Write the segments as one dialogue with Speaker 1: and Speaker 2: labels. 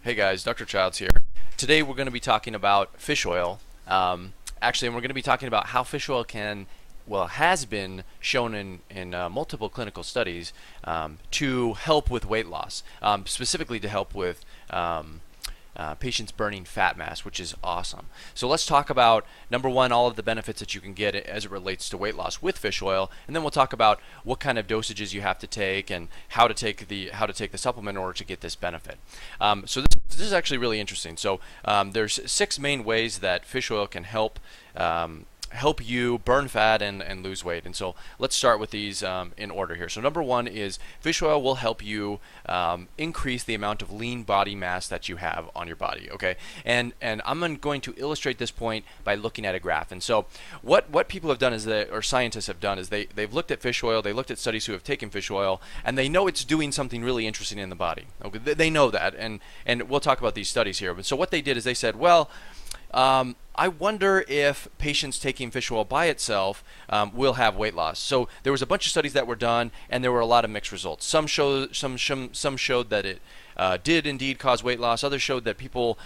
Speaker 1: Hey guys, Dr. Childs here. Today we're going to be talking about fish oil. Actually, and we're going to be talking about how fish oil has been shown in multiple clinical studies to help with weight loss, specifically to help with patients burning fat mass, which is awesome. So let's talk about, number one, all of the benefits that you can get as it relates to weight loss with fish oil, and then we'll talk about what kind of dosages you have to take and how to take the supplement in order to get this benefit. So this is actually really interesting. So there's 6 main ways that fish oil can help you burn fat and lose weight. And so let's start with these in order here. So number one is fish oil will help you increase the amount of lean body mass that you have on your body. Okay, and I'm going to illustrate this point by looking at a graph. And so what people have done is or scientists have done is they've looked at fish oil, they looked at studies who have taken fish oil, and they know it's doing something really interesting in the body. Okay, they know that, and we'll talk about these studies here. But so what they did is they said, well, I wonder if patients taking fish oil by itself will have weight loss. So there was a bunch of studies that were done, and there were a lot of mixed results. Some showed that it did indeed cause weight loss. Others showed that people,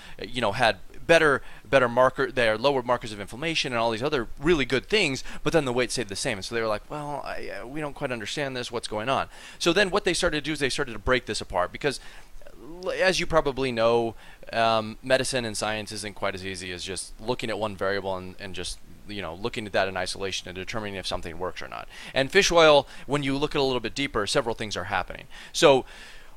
Speaker 1: had better lower markers of inflammation and all these other really good things, but then the weight stayed the same. And so they were like, well, we don't quite understand this. What's going on? So then what they started to do is they started to break this apart, because as you probably know, medicine and science isn't quite as easy as just looking at one variable and just looking at that in isolation and determining if something works or not. And fish oil, when you look at it a little bit deeper, several things are happening. So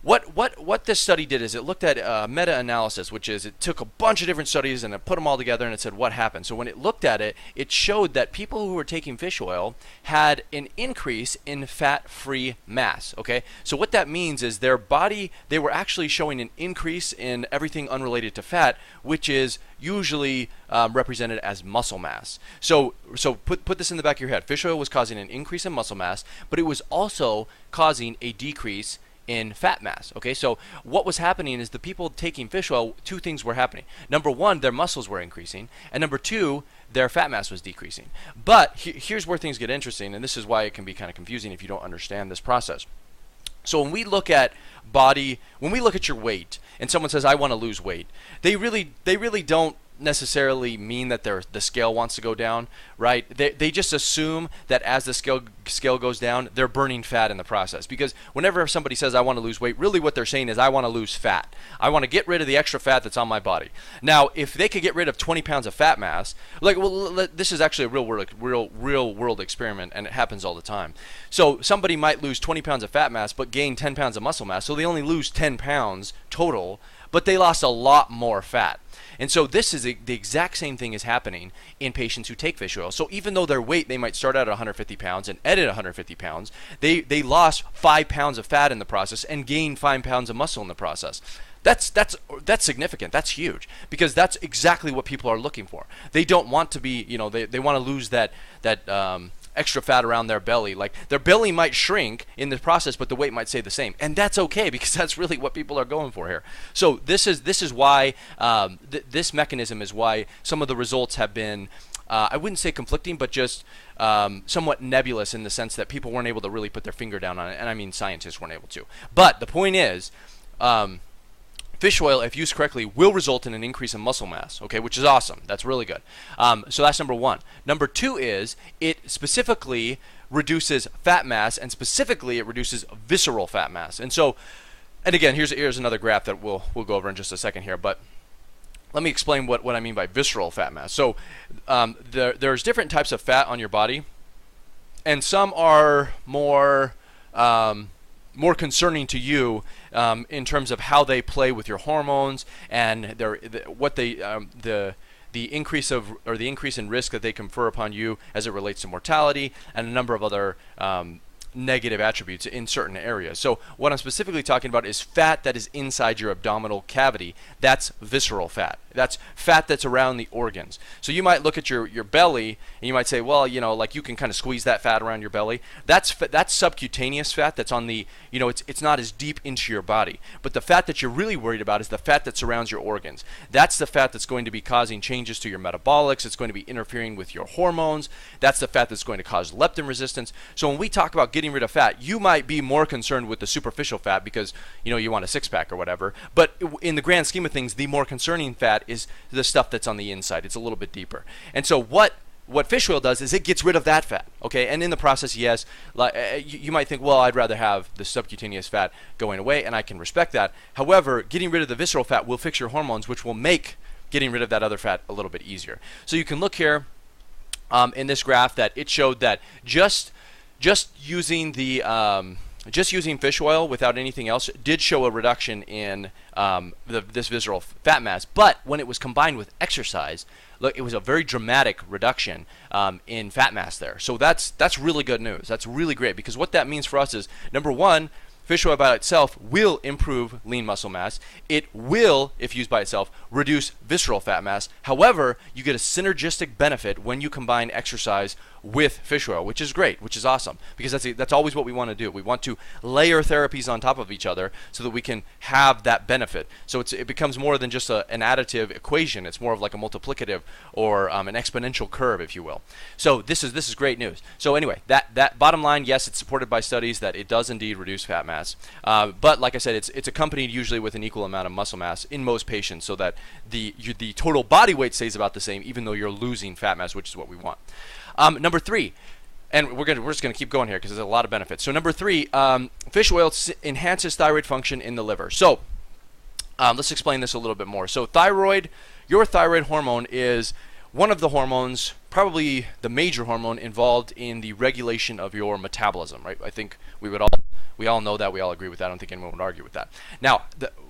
Speaker 1: what this study did is it looked at meta-analysis, which is it took a bunch of different studies and it put them all together and it said what happened. So when it looked at it, it showed that people who were taking fish oil had an increase in fat-free mass. Okay, so what that means is they were actually showing an increase in everything unrelated to fat, which is usually represented as muscle mass. So put this in the back of your head. Fish oil was causing an increase in muscle mass, but it was also causing a decrease in fat mass. Okay, so what was happening is the people taking fish oil, 2 things were happening. Number one, their muscles were increasing, and number 2, their fat mass was decreasing. But here's where things get interesting, and this is why it can be kind of confusing if you don't understand this process. So when we look at your weight, and someone says, I want to lose weight, they really don't necessarily mean that the scale wants to go down, right? They just assume that as the scale goes down, they're burning fat in the process. Because whenever somebody says I want to lose weight, really what they're saying is I want to lose fat. I want to get rid of the extra fat that's on my body. Now, if they could get rid of 20 pounds of fat mass, this is actually a real world experiment, and it happens all the time. So somebody might lose 20 pounds of fat mass but gain 10 pounds of muscle mass, so they only lose 10 pounds total, but they lost a lot more fat. And so this is the exact same thing is happening in patients who take fish oil. So even though their weight, they might start out at 150 pounds and edit 150 pounds, they lost 5 pounds of fat in the process and gained 5 pounds of muscle in the process. That's significant. That's huge, because that's exactly what people are looking for. They don't want to be, they want to lose that extra fat around their belly. Like, their belly might shrink in the process, but the weight might stay the same, and that's okay, because that's really what people are going for here. So this is why this mechanism is why some of the results have been I wouldn't say conflicting, but just somewhat nebulous, in the sense that people weren't able to really put their finger down on it, and I mean scientists weren't able to. But the point is, fish oil, if used correctly, will result in an increase in muscle mass, okay, which is awesome. That's really good. So that's number one. Number 2 is it specifically reduces fat mass, and specifically it reduces visceral fat mass. And so, and again, here's another graph that we'll go over in just a second here, but let me explain what I mean by visceral fat mass. So there's different types of fat on your body, and some are more concerning to you in terms of how they play with your hormones and the increase in risk that they confer upon you as it relates to mortality and a number of other negative attributes in certain areas. So what I'm specifically talking about is fat that is inside your abdominal cavity. That's visceral fat. That's fat that's around the organs. So you might look at your belly and you might say, well, you know, like you can kind of squeeze that fat around your belly. That's subcutaneous fat that's on the, you know, it's not as deep into your body. But the fat that you're really worried about is the fat that surrounds your organs. That's the fat that's going to be causing changes to your metabolics. It's going to be interfering with your hormones. That's the fat that's going to cause leptin resistance. So when we talk about getting rid of fat, you might be more concerned with the superficial fat because, you know, you want a six-pack or whatever. But in the grand scheme of things, the more concerning fat is the stuff that's on the inside. It's a little bit deeper. And so what fish oil does is it gets rid of that fat, okay? And in the process, yes, like, you might think, well, I'd rather have the subcutaneous fat going away, and I can respect that. However, getting rid of the visceral fat will fix your hormones, which will make getting rid of that other fat a little bit easier. So you can look here in this graph that it showed that just using just using fish oil without anything else did show a reduction in this visceral fat mass. But when it was combined with exercise, look, it was a very dramatic reduction in fat mass there. So that's really good news. That's really great, because what that means for us is, number one, fish oil by itself will improve lean muscle mass. It will, if used by itself, reduce visceral fat mass. However, you get a synergistic benefit when you combine exercise with fish oil, which is great, which is awesome, because that's always what we want to do. We want to layer therapies on top of each other so that we can have that benefit. So it becomes more than just an additive equation. It's more of like a multiplicative or an exponential curve, if you will. So this is great news. So anyway, that bottom line, yes, it's supported by studies that it does indeed reduce fat mass. But like I said, it's accompanied usually with an equal amount of muscle mass in most patients, so that the total body weight stays about the same, even though you're losing fat mass, which is what we want. Number three, and we're just gonna keep going here because there's a lot of benefits. So number three, fish oil enhances thyroid function in the liver. So let's explain this a little bit more. So your thyroid hormone is one of the hormones, probably the major hormone involved in the regulation of your metabolism, right? I think we all know that. We all agree with that. I don't think anyone would argue with that. Now,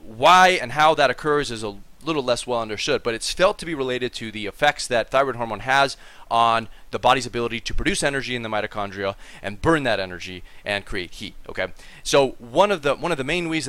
Speaker 1: why and how that occurs is a little less well understood, but it's felt to be related to the effects that thyroid hormone has on the body's ability to produce energy in the mitochondria and burn that energy and create heat. Okay, so one of the main ways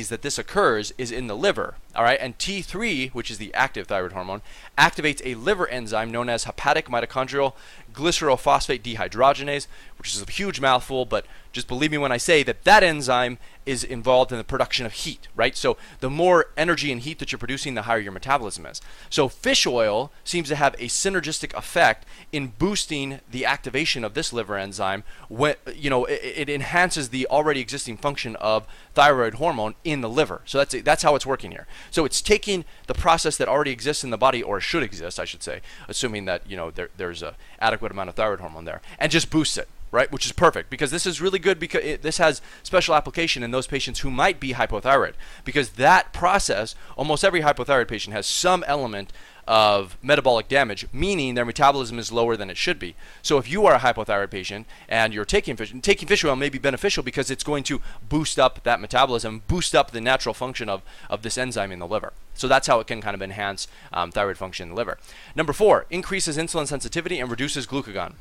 Speaker 1: that this occurs is in the liver. All right, and T3, which is the active thyroid hormone, activates a liver enzyme known as hepatic mitochondrial glycerophosphate dehydrogenase, which is a huge mouthful, but just believe me when I say that enzyme is involved in the production of heat, right? So the more energy and heat that you're producing, the higher your metabolism is. So fish oil seems to have a synergistic effect in boosting the activation of this liver enzyme. When, you know, it enhances the already existing function of thyroid hormone in the liver. So that's how it's working here. So it's taking the process that already exists in the body, or should exist, I should say, assuming that, you know, there's a adequate amount of thyroid hormone there, and just boosts it. Right, which is perfect, because this is really good, because this has special application in those patients who might be hypothyroid, because that process, almost every hypothyroid patient has some element of metabolic damage, meaning their metabolism is lower than it should be. So if you are a hypothyroid patient and you're taking fish oil may be beneficial, because it's going to boost up that metabolism, boost up the natural function of this enzyme in the liver. So that's how it can kind of enhance thyroid function in the liver. Number four, increases insulin sensitivity and reduces glucagon.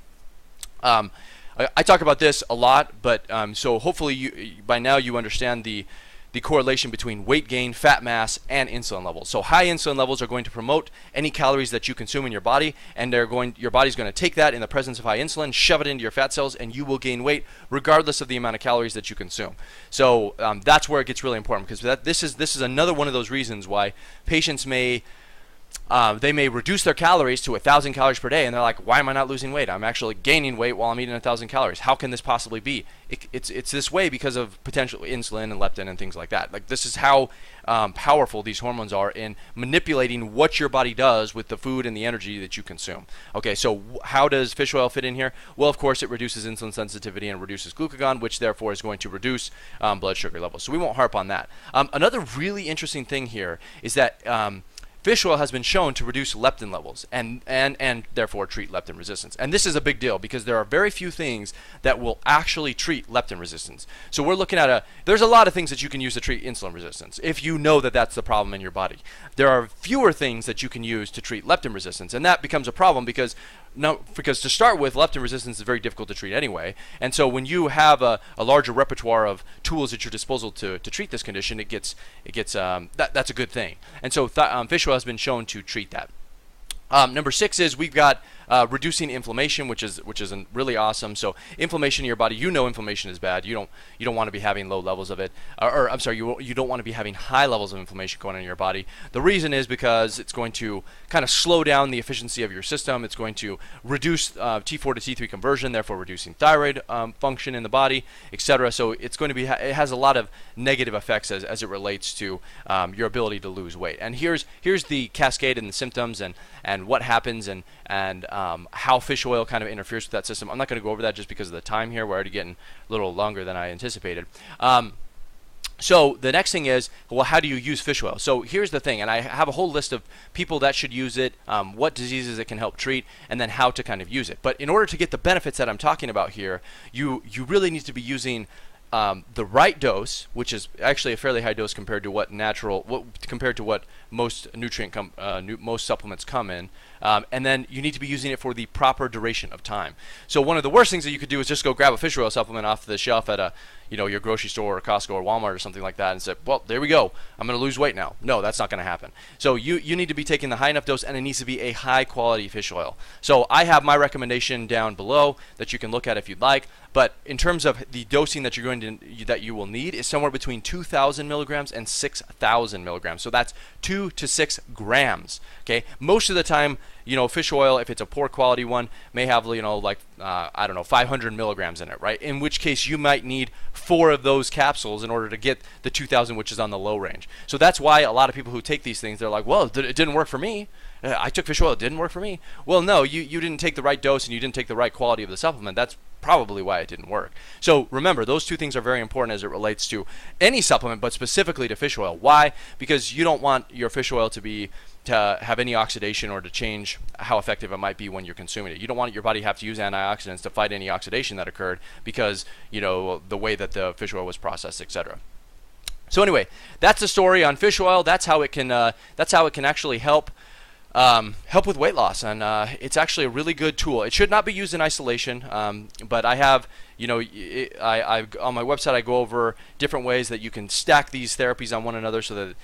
Speaker 1: I talk about this a lot, but so hopefully by now you understand the correlation between weight gain, fat mass, and insulin levels. So high insulin levels are going to promote any calories that you consume in your body, and your body's going to take that in the presence of high insulin, shove it into your fat cells, and you will gain weight regardless of the amount of calories that you consume. So that's where it gets really important, because this is another one of those reasons why patients may reduce their calories to 1,000 calories per day, and they're like, why am I not losing weight? I'm actually gaining weight while I'm eating 1,000 calories. How can this possibly be? It's this way because of potential insulin and leptin and things like that. Like, this is how powerful these hormones are in manipulating what your body does with the food and the energy that you consume. Okay, so how does fish oil fit in here? Well, of course, it reduces insulin sensitivity and reduces glucagon, which therefore is going to reduce blood sugar levels. So we won't harp on that. Another really interesting thing here is that fish oil has been shown to reduce leptin levels and therefore treat leptin resistance. And this is a big deal because there are very few things that will actually treat leptin resistance. So we're looking at there's a lot of things that you can use to treat insulin resistance if you know that that's the problem in your body. There are fewer things that you can use to treat leptin resistance, and that becomes a problem because to start with, leptin resistance is very difficult to treat anyway. And so when you have a larger repertoire of tools at your disposal to treat this condition, that's a good thing. And so fish oil has been shown to treat that. Number 6 is we've got reducing inflammation, which is really awesome. So inflammation in your body, inflammation is bad. You don't want to be having low levels of it, or I'm sorry, you don't want to be having high levels of inflammation going on in your body. The reason is because it's going to kind of slow down the efficiency of your system. It's going to reduce T4 to T3 conversion, therefore reducing thyroid function in the body, etc. So it's going to be it has a lot of negative effects as it relates to your ability to lose weight. And here's the cascade and the symptoms and what happens and how fish oil kind of interferes with that system. I'm not going to go over that just because of the time here. We're already getting a little longer than I anticipated. So the next thing is, well, how do you use fish oil? So here's the thing, and I have a whole list of people that should use it, what diseases it can help treat, and then how to kind of use it. But in order to get the benefits that I'm talking about here, you really need to be using the right dose, which is actually a fairly high dose compared to what most most supplements come in, and then you need to be using it for the proper duration of time. So one of the worst things that you could do is just go grab a fish oil supplement off the shelf at your grocery store or Costco or Walmart or something like that and say, well, there we go, I'm going to lose weight now. No, that's not going to happen. So you need to be taking the high enough dose, and it needs to be a high quality fish oil. So I have my recommendation down below that you can look at if you'd like. But in terms of the dosing that you will need is somewhere between 2,000 milligrams and 6,000 milligrams. So that's 2 to 6 grams. Okay, most of the time, fish oil, if it's a poor quality one, may have I don't know, 500 milligrams in it, right? In which case you might need 4 of those capsules in order to get the 2,000, which is on the low range. So that's why a lot of people who take these things, they're like, well, it didn't work for me. I took fish oil, it didn't work for me. Well, no, you didn't take the right dose and you didn't take the right quality of the supplement. That's probably why it didn't work. So remember, those two things are very important as it relates to any supplement, but specifically to fish oil. Why? Because you don't want your fish oil to have any oxidation or to change how effective it might be when you're consuming it. You don't want your body to have to use antioxidants to fight any oxidation that occurred because the way that the fish oil was processed, etc. So anyway, that's the story on fish oil. That's how it can actually help with weight loss, and it's actually a really good tool. It should not be used in isolation, but I have, I on my website I go over different ways that you can stack these therapies on one another so that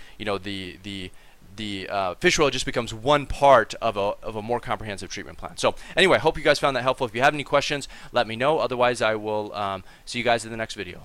Speaker 1: the fish oil just becomes one part of a more comprehensive treatment plan. So anyway, I hope you guys found that helpful. If you have any questions, let me know. Otherwise, I will see you guys in the next video.